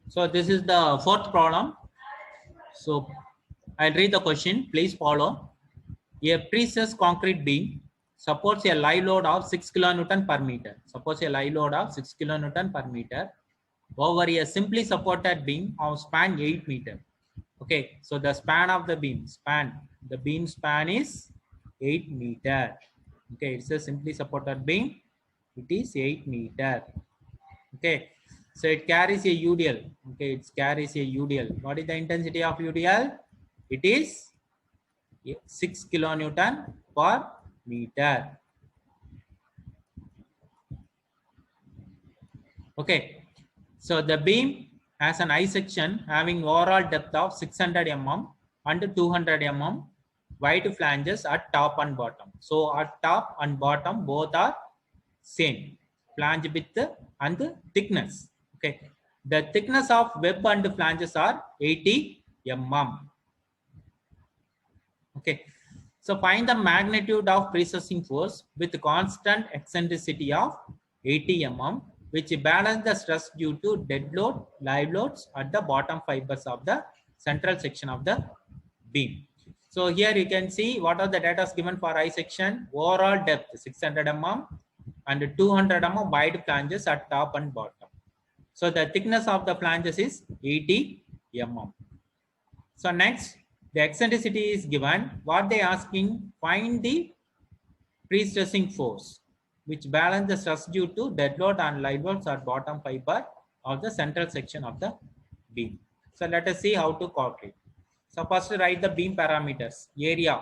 So this is the fourth problem. So I'll read the question. Please follow. A precessed concrete beam supports a live load of 6 kilonewton per meter. Suppose a live load of 6 kilonewton per meter over a simply supported beam of span 8 meter. Okay, so the span of the beam span is 8 meter. Okay, it's a simply supported beam. It is 8 meter. Okay, so it carries a UDL. Okay, it carries a UDL. What is the intensity of UDL? It is 6 kilonewton per meter. Okay, so the beam has an I section having overall depth of 600 mm and 200 mm wide flanges at top and bottom. So at top and bottom both are same flange width and thickness. Okay, the thickness of web and flanges are 80 mm. Okay, so find the magnitude of precessing force with constant eccentricity of 80 mm, which balance the stress due to dead load, live loads at the bottom fibers of the central section of the beam. So here you can see what are the data given for I section. Overall depth 600 mm and 200 mm wide flanges at top and bottom. So the thickness of the flanges is 80 mm. So next, the eccentricity is given. What they asking, find the pre-stressing force, which balance the stress due to dead load and live loads at bottom fiber of the central section of the beam. So let us see how to calculate. So first write the beam parameters, area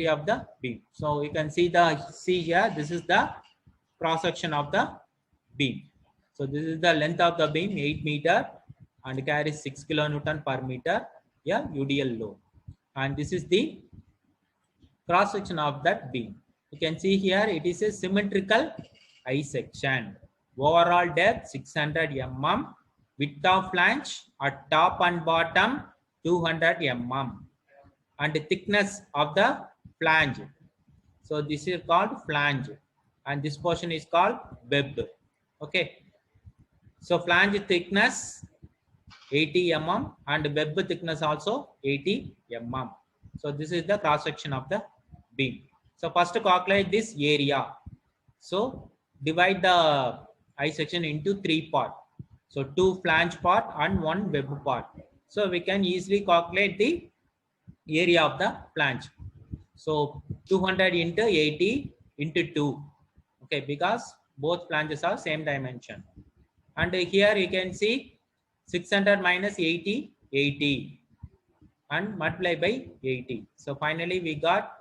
of the beam. So you can see here, this is the cross section of the beam. So this is the length of the beam, 8 meter, and carries 6 kilonewton per meter, yeah, UDL load. And this is the cross section of that beam. You can see here it is a symmetrical I section. Overall depth 600 mm, width of flange at top and bottom 200 mm, and the thickness of the flange. So this is called flange, and this portion is called web. Okay, so flange thickness 80 mm and web thickness also 80 mm. So this is the cross section of the beam. So first calculate this area. So divide the I section into 3 parts. So 2 flange part and 1 web part. So we can easily calculate the area of the flange. So 200 into 80 into 2. Okay, because both flanges are same dimension. And here you can see 600 minus 80, 80, and multiply by 80. So finally we got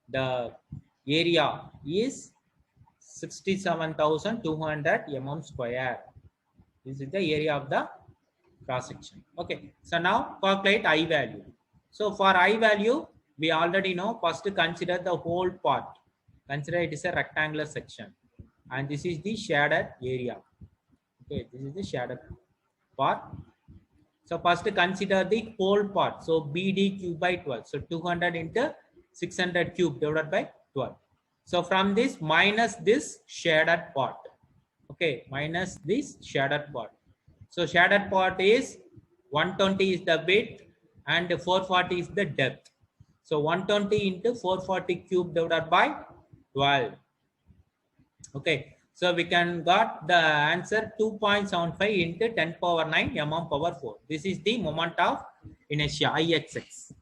the area is 67,200 mm square. This is the area of the cross section. Okay, so now calculate I value. So for I value, we already know, first consider the whole part. Consider it is a rectangular section, and this is the shaded area. Okay, this is the shaded part. So first consider the whole part. So BD cube by 12. So 200 into 600 cube divided by 12. So from this minus this shaded part. Okay, minus this shaded part. So shaded part is 120 is the width and 440 is the depth. So 120 into 440 cube divided by 12. Okay, so we can got the answer 2.75 into 10 power 9 mm power 4. This is the moment of inertia IXX.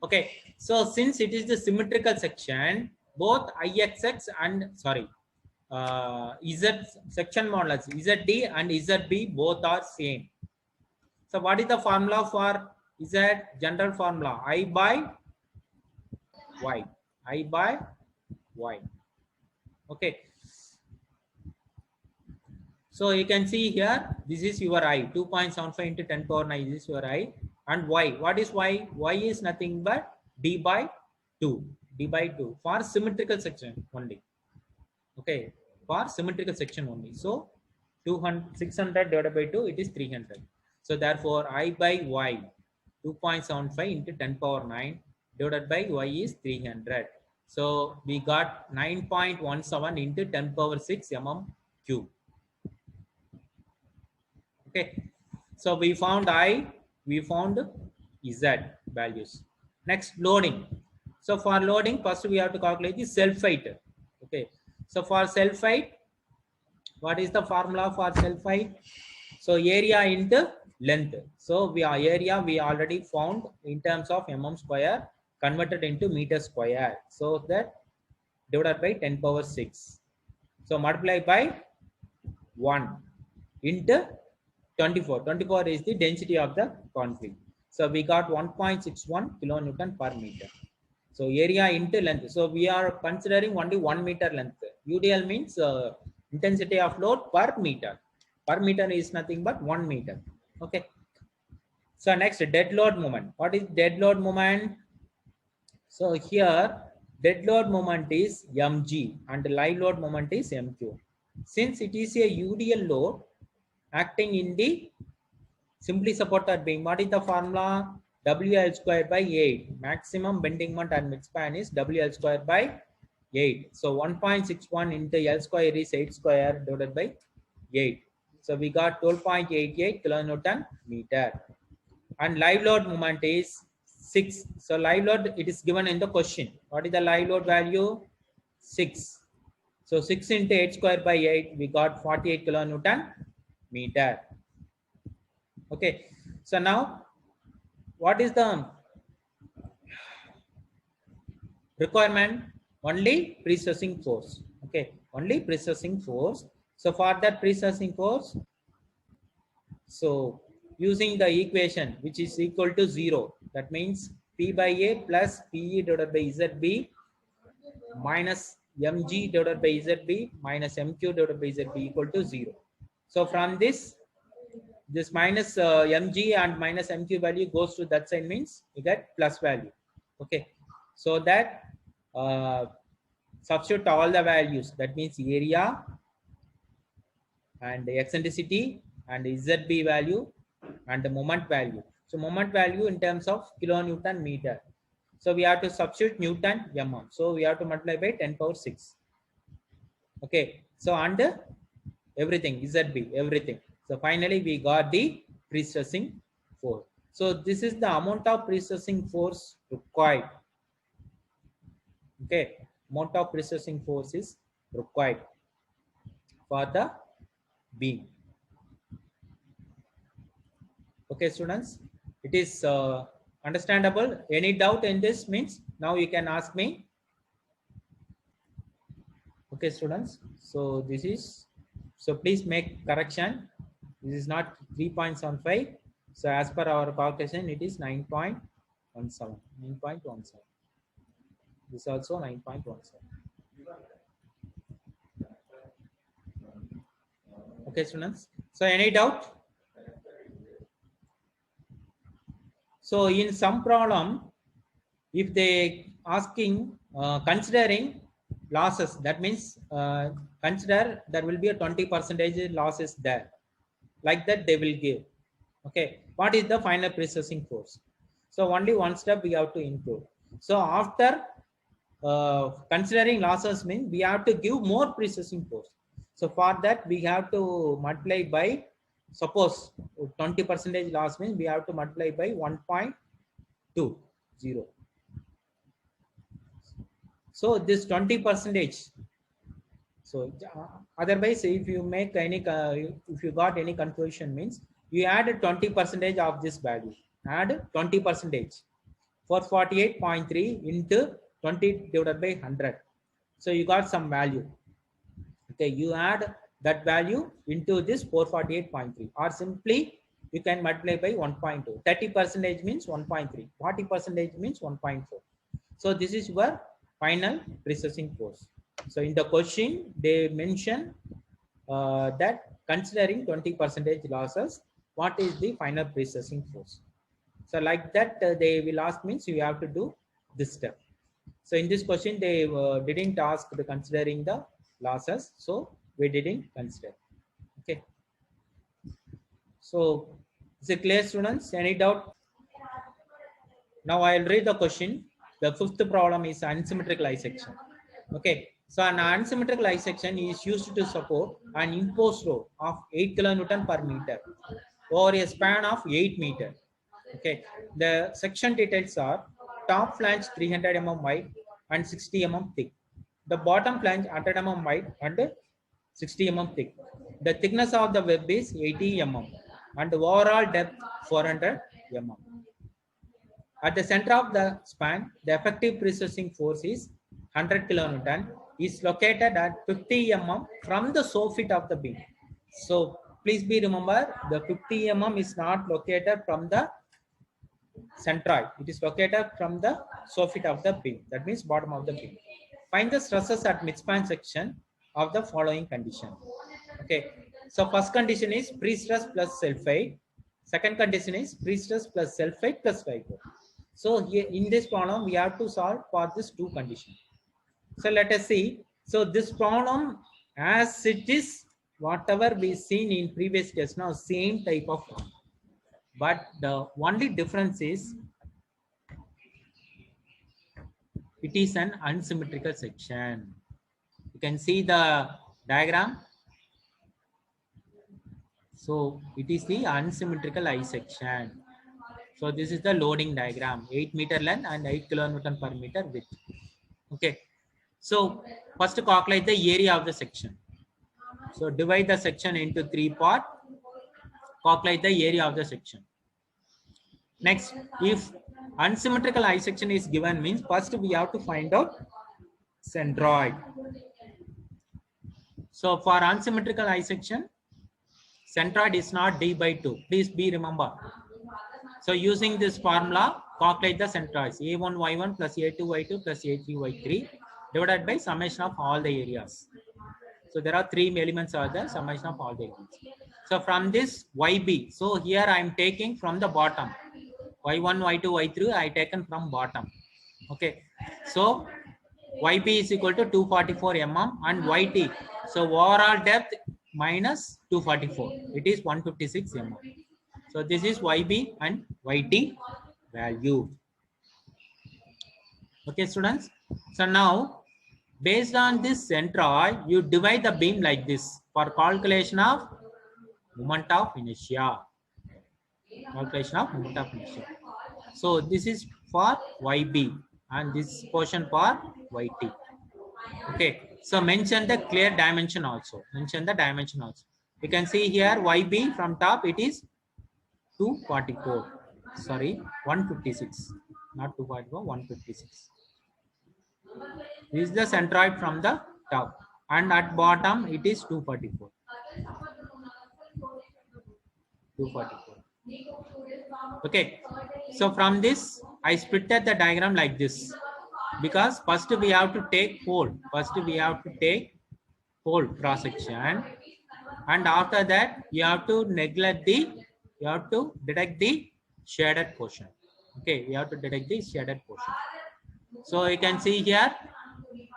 Okay, so since it is the symmetrical section, both IXX and Z section modulus ZD and ZB both are same. So what is the formula for Z? General formula I by Y. I by Y. Okay. So you can see here, this is your I, 2.75 into 10 power 9, this is your I. And Y, what is Y? Y is nothing but D by 2, D by 2 for symmetrical section only. Okay, for symmetrical section only. So 600 divided by 2, it is 300. So therefore I by Y, 2.75 into 10 power 9 divided by Y is 300. So we got 9.17 into 10 power 6 mm cube. Okay, So we found I, we found Z values. Next, loading. So for loading, first we have to calculate the self height. Okay. So for self height, what is the formula for self height? So area into length. So we are area we already found in terms of mm square converted into meter square. So that divided by 10 power 6. So multiply by 1 into 24. 24 is the density of the concrete. So we got 1.61 kilonewton per meter. So area into length. So we are considering only 1 meter length. UDL means intensity of load per meter. Per meter is nothing but 1 meter. Okay. So next, dead load moment. What is dead load moment? So here, dead load moment is mg and live load moment is mq. Since it is a UDL load acting in the simply supported beam, what is the formula? WL square by 8. Maximum bending moment and midspan is WL square by 8. So 1.61 into L square is 8 square divided by 8. So we got 12.88 kilonewton meter. And live load moment is 6. So live load, it is given in the question. What is the live load value? 6. So 6 into 8 square by 8, we got 48 kilonewton meter. Okay. So now, what is the requirement? Only precessing force. Okay. Only precessing force. So for that precessing force, so using the equation which is equal to 0, that means P by A plus PE divided by ZB minus mg divided by ZB minus mq divided by ZB equal to 0. So from this minus mg and minus mq value goes to that side, means you get plus value. Okay. So that substitute all the values, that means area and the eccentricity and the ZB value and the moment value. So moment value in terms of kilonewton meter. So we have to substitute Newton mm. So we have to multiply by 10 power 6. Okay. So under everything, ZB, everything. So finally we got the precessing force. So this is the amount of precessing force required. Okay. Amount of precessing force is required for the beam. Okay, students, it is understandable. Any doubt in this? Means now you can ask me. Okay, students. So this is, so please make correction. This is not 3.75. So as per our calculation, it is 9.17. 9.17. This is also 9.17. Okay, students. So any doubt? So in some problem, if they asking considering losses, that means consider there will be a 20% losses there. Like that they will give. Okay, what is the final precessing force? So only one step we have to include. So after considering losses, means we have to give more precessing force. So for that we have to multiply by, suppose 20% loss means we have to multiply by 1.20. So this 20%. So otherwise, if you make any, if you got any confusion, means you add 20% of this value. Add 20% for 48.3 into 20 divided by 100. So you got some value. Okay, you add that value into this 448.3, or simply you can multiply by 1.2. 30% means 1.3. 40% means 1.4. So this is your final precessing force. So in the question, they mention that considering 20% losses, what is the final precessing force? So like that, they will ask, means you have to do this step. So in this question, they didn't ask the considering the losses, so we didn't consider. Okay. So is it clear, students? Any doubt? Now I'll read the question. The fifth problem is unsymmetrical I section. Okay. So an unsymmetrical I section is used to support an imposed load of 8 kilonewton per meter over a span of 8 meter. Okay, the section details are top flange 300 mm wide and 60 mm thick. The bottom flange 100 mm wide and 60 mm thick. The thickness of the web is 80 mm and the overall depth 400 mm. At the center of the span, the effective precessing force is 100 kilonewton, is located at 50 mm from the soffit of the beam. So please be remember the 50 mm is not located from the centroid. It is located from the soffit of the beam. That means bottom of the beam. Find the stresses at midspan section of the following condition. Okay. So first condition is pre-stress plus self-weight. Second condition is pre-stress plus self-weight plus weight. So here in this problem, we have to solve for this two conditions. So let us see. So this problem, as it is, whatever we seen in previous test now, same type of problem. But the only difference is it is an unsymmetrical section. You can see the diagram. So it is the unsymmetrical I section. So this is the loading diagram, 8 meter length and 8 kilonewton per meter width. Okay. So first calculate the area of the section. So divide the section into 3 parts. Calculate the area of the section. Next, if unsymmetrical I section is given, means first we have to find out centroid. So for unsymmetrical I section, centroid is not d by 2. Please be remember. So using this formula, calculate the centroids a1y1 plus a2y2 plus a3y3 divided by summation of all the areas. So there are 3 elements are the summation of all the elements. So from this YB, so here I am taking from the bottom. Y1, Y2, Y3 I taken from bottom. Okay. So YB is equal to 244 mm and YT. So overall depth minus 244. It is 156 mm. So this is YB and YT value. Okay, students. So now, based on this centroid, you divide the beam like this for calculation of moment of inertia. Calculation of moment of inertia. So this is for YB and this portion for YT. Okay. So mention the clear dimension also. Mention the dimension also. You can see here YB from top it is 244. Sorry, 156. Not 244, 156. This is the centroid from the top. And at bottom it is 244. 244. Okay. So from this, I splitted the diagram like this. Because first we have to take hole. First we have to take hole cross section. And after that, you have to neglect the, you have to detect the shaded portion. Okay, you have to detect the shaded portion. So you can see here,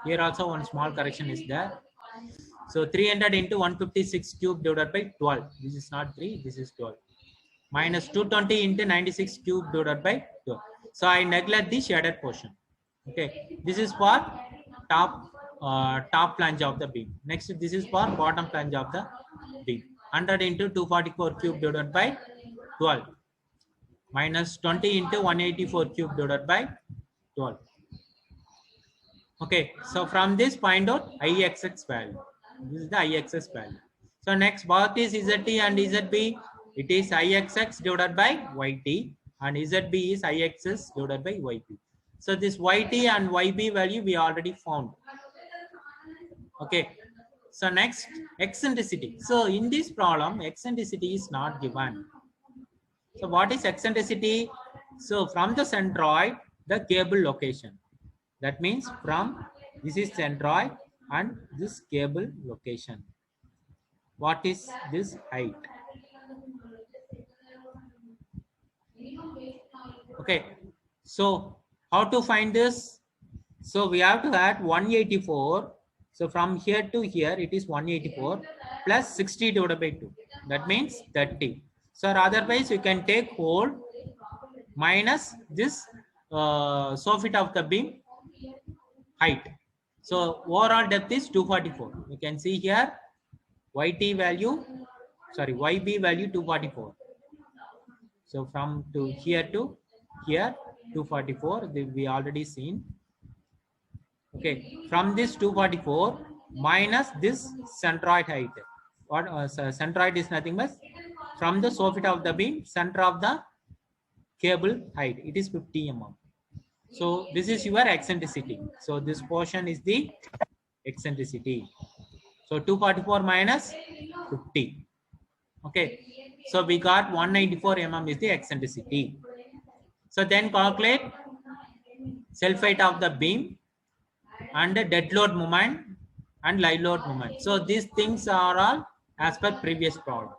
here also one small correction is there. So 300 into 156 cube divided by 12. This is not 3, this is 12. Minus 220 into 96 cube divided by 12. So I neglect the shaded portion. Okay, this is for top flange of the beam. Next, this is for bottom flange of the beam. 100 into 244 cube divided by 12 minus 20 into 184 cube divided by 12. Okay, so from this find out IXX value. This is the IXX value. So next, both is ZT and ZB. It is IXX divided by YT and ZB is IXS divided by YP. So this YT and YB value we already found. Okay. So next, eccentricity. So in this problem, eccentricity is not given. So what is eccentricity? So from the centroid, the cable location. That means from this is centroid and this cable location. What is this height? Okay. So how to find this? So we have to add 184. So from here to here, it is 184 plus 60 divided by 2. That means 30. So otherwise, you can take hole minus this soffit of the beam height. So overall depth is 244. You can see here YT value, sorry, YB value 244. So from to here 244, we already seen. Okay, from this 244 minus this centroid height. What centroid is nothing but from the soffit of the beam, center of the cable height. It is 50 mm. So this is your eccentricity. So this portion is the eccentricity. So 244 minus 50. Okay. So we got 194 mm is the eccentricity. So then calculate self height of the beam and the dead load moment and live load moment. So these things are all as per previous problem.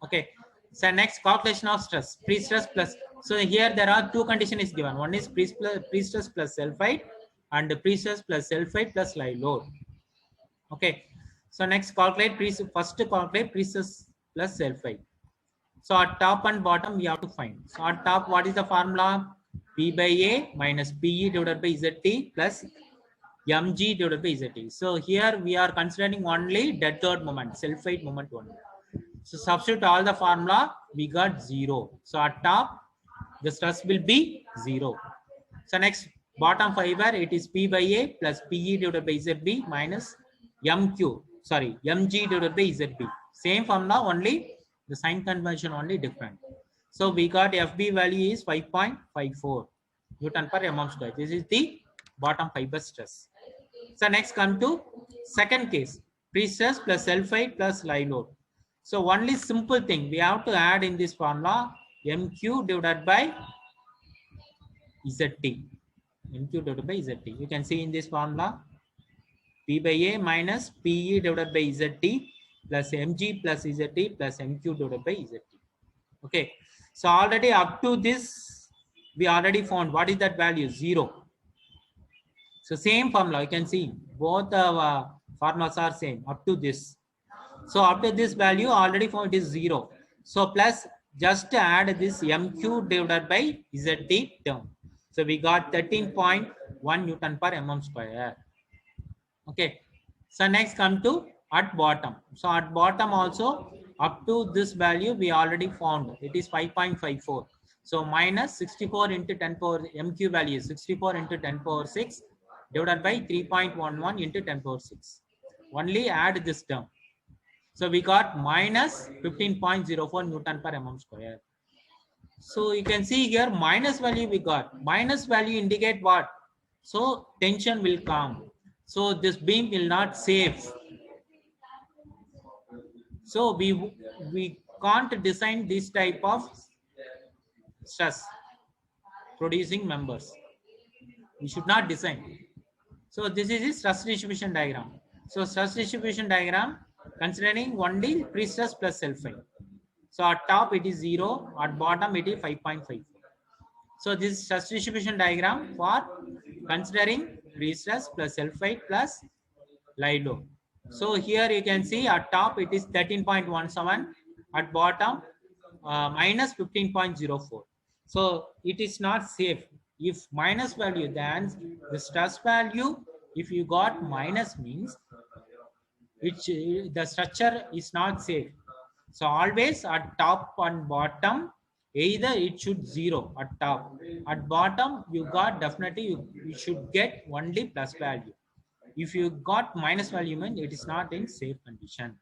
Okay. So next, calculation of stress, pre-stress plus. So here there are two conditions is given. One is pre-stress plus self height and pre-stress plus self height plus live load. Okay. So next, calculate first calculate pre-stress plus self height. So at top and bottom we have to find. So at top, what is the formula? P by A minus PE divided by ZT plus mg divided by ZT. So here we are considering only dead load moment, self height moment only. So substitute all the formula, we got 0. So at top, the stress will be 0. So next, bottom fiber, it is P by A plus PE divided by ZB minus mg divided by ZB. Same formula, only the sign convention only different. So we got FB value is 5.54 Newton per mm square. This is the bottom fiber stress. So next come to second case, pre-stress plus self height plus live load. So only simple thing we have to add in this formula MQ divided by ZT. MQ divided by ZT. You can see in this formula P by A minus PE divided by ZT plus MG plus ZT plus MQ divided by ZT. Okay. So already up to this we already found what is that value? 0. So same formula, you can see both the formulas are same up to this. So after this value already found it is 0. So plus just add this MQ divided by ZT term. So we got 13.1 Newton per mm square. Okay. So next come to at bottom. So at bottom also up to this value we already found it is 5.54. So minus 64 into 10 power MQ value is 64 into 10 power 6 divided by 3.11 into 10 power 6. Only add this term. So we got minus 15.04 Newton per mm square. So you can see here minus value we got. Minus value indicate what? So tension will come. So this beam will not safe. So we can't design this type of stress producing members. We should not design. So this is the stress distribution diagram. So stress distribution diagram considering only pre-stress plus self height. So at top it is 0, at bottom it is 5.54. So this is stress distribution diagram for considering pre-stress plus self height plus live load. So here you can see at top it is 13.17, at bottom minus 15.04. So it is not safe. If minus value, then the stress value, if you got minus means which the structure is not safe. So always at top and bottom, either it should 0 at top. At bottom, you got definitely you should get only plus value. If you got minus value, means it is not in safe condition.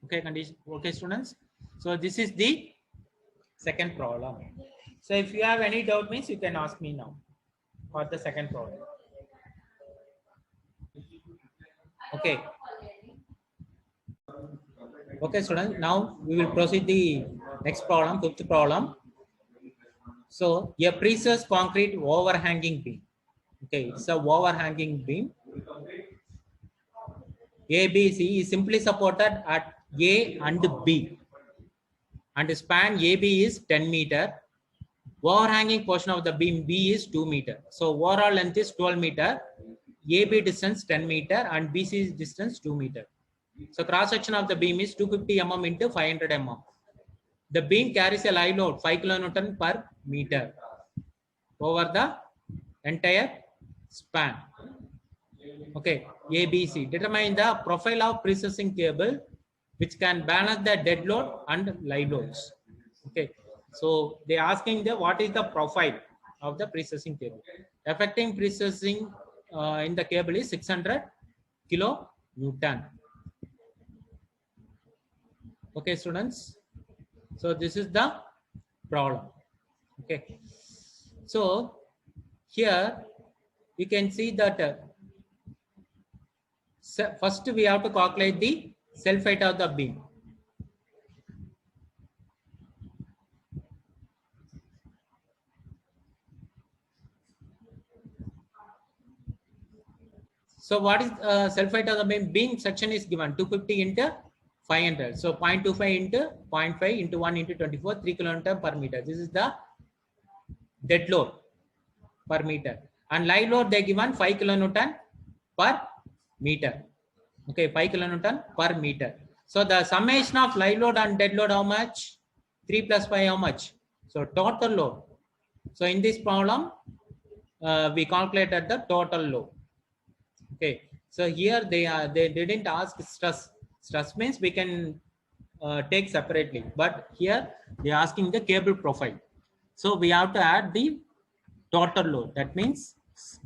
Okay, condition. Okay, students. So this is the second problem. So if you have any doubt, means you can ask me now for the second problem. Okay. Okay, students. Now we will proceed the next problem, fifth problem. So a precise concrete overhanging beam. Okay, it's a overhanging beam. ABC is simply supported at A and B, and the span AB is 10 meter. Overhanging portion of the beam B is 2 meter. So overall length is 12 meter. AB distance 10 meter and BC distance 2 meter. So cross section of the beam is 250 mm into 500 mm. The beam carries a live load 5 kN per meter over the entire span. Okay, ABC. Determine the profile of precessing cable which can balance the dead load and live loads. Okay, so they asking the what is the profile of the precessing cable. Effective precessing in the cable is 600 kilo Newton. Okay, students. So this is the problem. Okay. So here you can see that first we have to calculate the self height of the beam. So what is self height of the beam? Beam section is given 250 into 500. So 0.25 into 0.5 into 1 into 24, 3 kN per meter. This is the dead load per meter. And live load they given 5 kN per meter. Okay, 5 kN per meter. So the summation of live load and dead load how much? 3 plus 5 how much? So total load. So in this problem, we calculated the total load. Okay, so here they didn't ask stress. Stress means we can take separately, but here they are asking the cable profile. So we have to add the total load. That means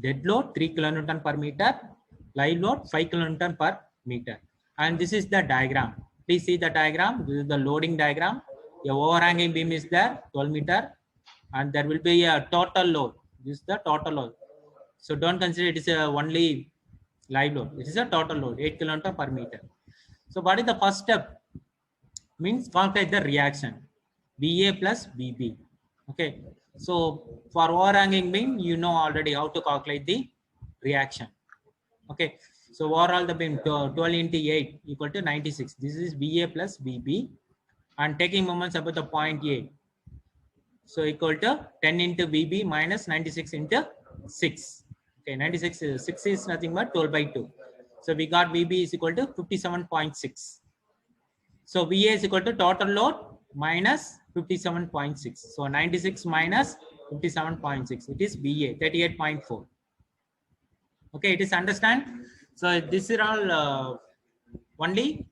dead load 3 kN per meter, live load 5 kN per meter. And this is the diagram. Please see the diagram. This is the loading diagram. The overhanging beam is there, 12 meter, and there will be a total load. This is the total load. So don't consider it is only live load. It is a total load, 8 kN per meter. So what is the first step? Means calculate the reaction, VA plus VB. Okay. So for overhanging beam, you know already how to calculate the reaction. Okay. So overall the beam 12 into 8 equal to 96. This is VA plus VB. And taking moments about the point A. So equal to 10 into VB minus 96 into 6. Okay, 96 is 6 is nothing but 12 by 2. So we got VB is equal to 57.6. So VA is equal to total load minus 57.6. So 96 minus 57.6. It is VA 38.4. Okay, it is understand. So this is all only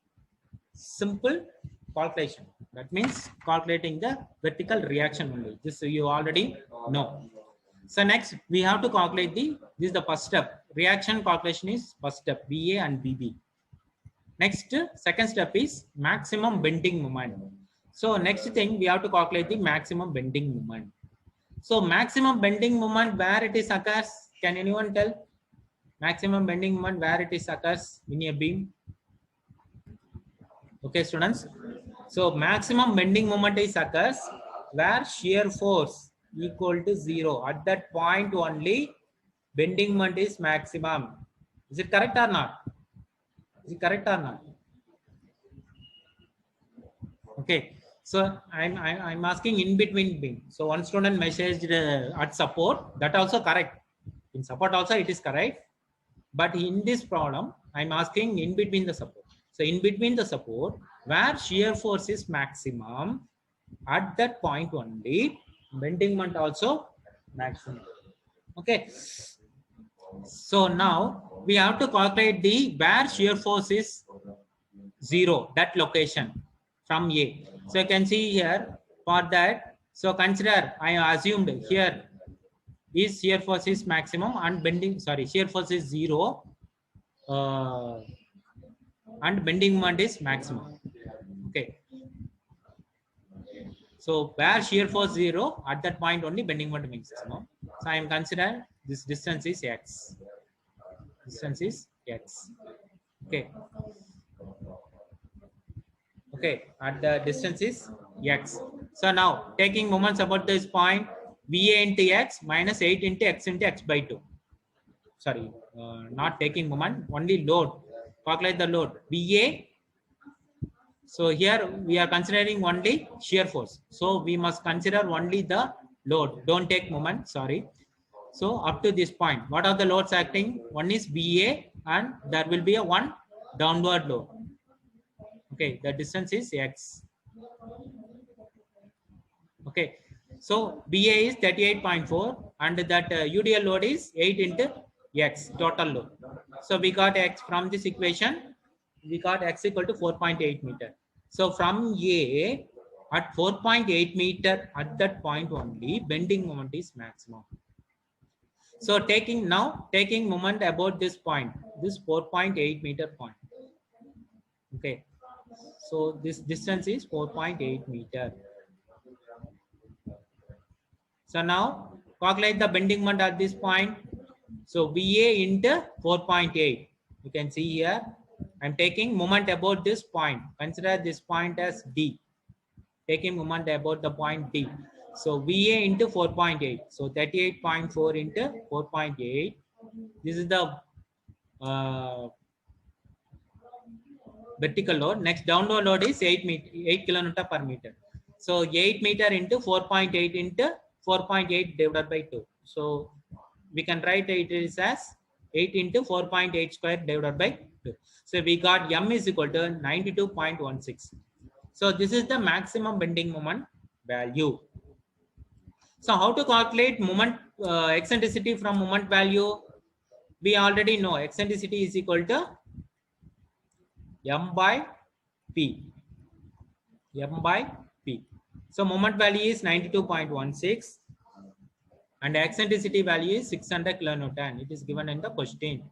simple calculation. That means calculating the vertical reaction only. This you already know. So next we have to calculate this is the first step. Reaction calculation is first step, VA and VB. Next, second step is maximum bending moment. So next thing we have to calculate the maximum bending moment. So maximum bending moment where it is occurs, can anyone tell? Maximum bending moment where it is occurs in a beam. Okay, students. So maximum bending moment is occurs where shear force equal to 0. At that point only bending moment is maximum. Is it correct or not? Is it correct or not? Okay. So I'm asking in between beam. So one student messaged at support. That also correct. In support also it is correct. But in this problem, I'm asking in between the support. So in between the support, where shear force is maximum, at that point only bending moment also maximum. Okay. So now we have to calculate the where shear force is 0, that location from A. So you can see here for that. So consider I assumed here is shear force is maximum and bending, sorry, shear force is 0 and bending moment is maximum. Okay. So where shear force 0, at that point only bending moment maximum. So I am considering this distance is x. Distance is x. Okay. Okay. At the distance is x. So now taking moments about this point, VA into x minus 8 into x by 2. Sorry, not taking moment, only load. Calculate the load. VA. So here we are considering only shear force. So we must consider only the load. Don't take moment. Sorry. So up to this point, what are the loads acting? One is VA and there will be a one downward load. Okay, the distance is x. Okay, so VA is 38.4 and that UDL load is 8 into x total load. So we got x from this equation. we got x equal to 4.8 meter. So from A at 4.8 meter, at that point only bending moment is maximum. So taking moment about this point, this 4.8 meter point. Okay. So this distance is 4.8 meter. So now calculate the bending moment at this point. So VA into 4.8. You can see here. I'm taking moment about this point. Consider this point as D. Taking moment about the point D. So VA into 4.8. So 38.4 into 4.8. This is the vertical load. Next downward load is 8 kilonewton per meter. So 8 meter into 4.8 into 4.8 divided by 2. So we can write it is as 8 into 4.8 square divided by 2. So we got M is equal to 92.16. So this is the maximum bending moment value. So how to calculate moment eccentricity from moment value? We already know eccentricity is equal to M by P. M by P. So moment value is 92.16 and eccentricity value is 600 kilonewton. It is given in the question.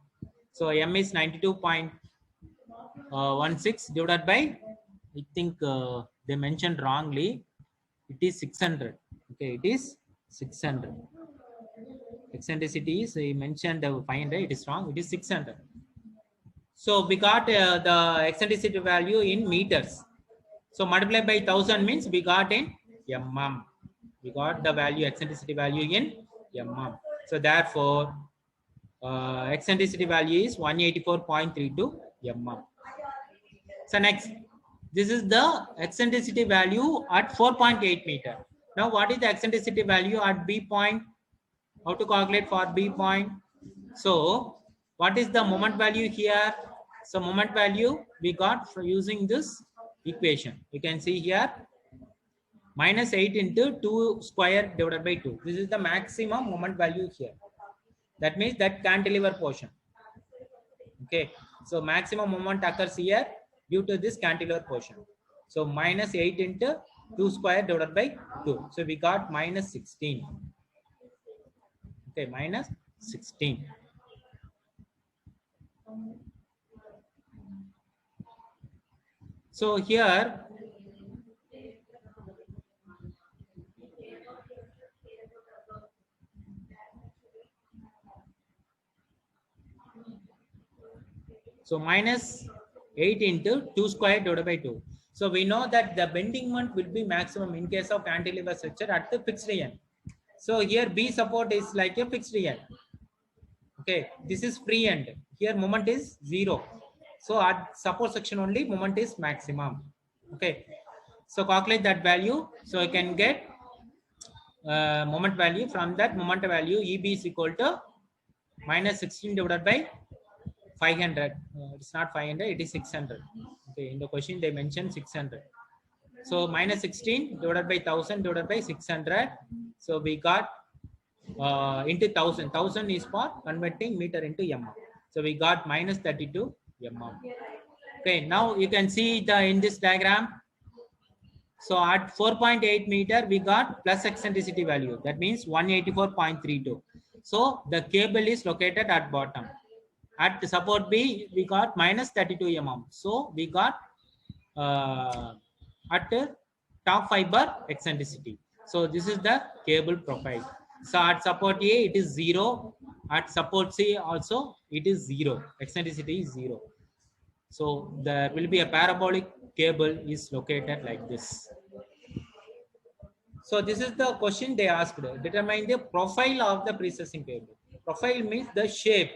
So M is 92.16 divided by, I think they mentioned wrongly. It is 600. Okay, it is 600. Eccentricity is mentioned 500. It is wrong. It is 600. So we got the eccentricity value in meters. So multiply by 1000 means we got in mm. We got the value eccentricity value in mm. So therefore, eccentricity value is 184.32 mm. So next, this is the eccentricity value at 4.8 meter. Now what is the eccentricity value at B point? How to calculate for B point? So what is the moment value here? So moment value we got for using this equation. You can see here minus 8 into 2 square divided by 2. This is the maximum moment value here. That means that cantilever portion. Okay. So maximum moment occurs here due to this cantilever portion. So minus 8 into 2 square divided by 2. So we got minus 16. Okay, minus 16. So here so minus 8 into 2 square divided by 2. So we know that the bending moment will be maximum in case of cantilever structure at the fixed end. So here B support is like a fixed end. Okay, this is free end. Here moment is 0. So at support section only moment is maximum. Okay, so calculate that value. So you can get moment value. From that moment value, EB is equal to minus 16 divided by 500. It's not 500, it is 600. Okay, in the question they mentioned 600. So minus 16 divided by 1000 divided by 600. So we got into 1000. 1000 is for converting meter into mm. So we got minus 32 mm. Okay, now you can see the in this diagram. So at 4.8 meter, we got plus eccentricity value. That means 184.32. So the cable is located at bottom. At support B, we got minus 32 mm. So we got at top fiber eccentricity. So this is the cable profile. So at support A, it is 0. At support C also, it is 0. Eccentricity is 0. So there will be a parabolic cable is located like this. So this is the question they asked. Determine the profile of the precessing cable. Profile means the shape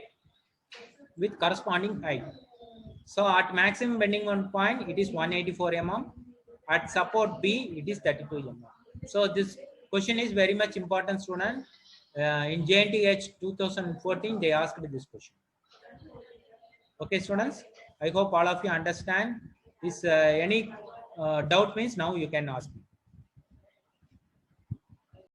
with corresponding height. So at maximum bending moment point, it is 184 mm. At support B, it is 32 mm. So this question is very much important, student. In JNTH 2014, they asked this question. Okay, students. I hope all of you understand. Is any doubt means now you can ask me.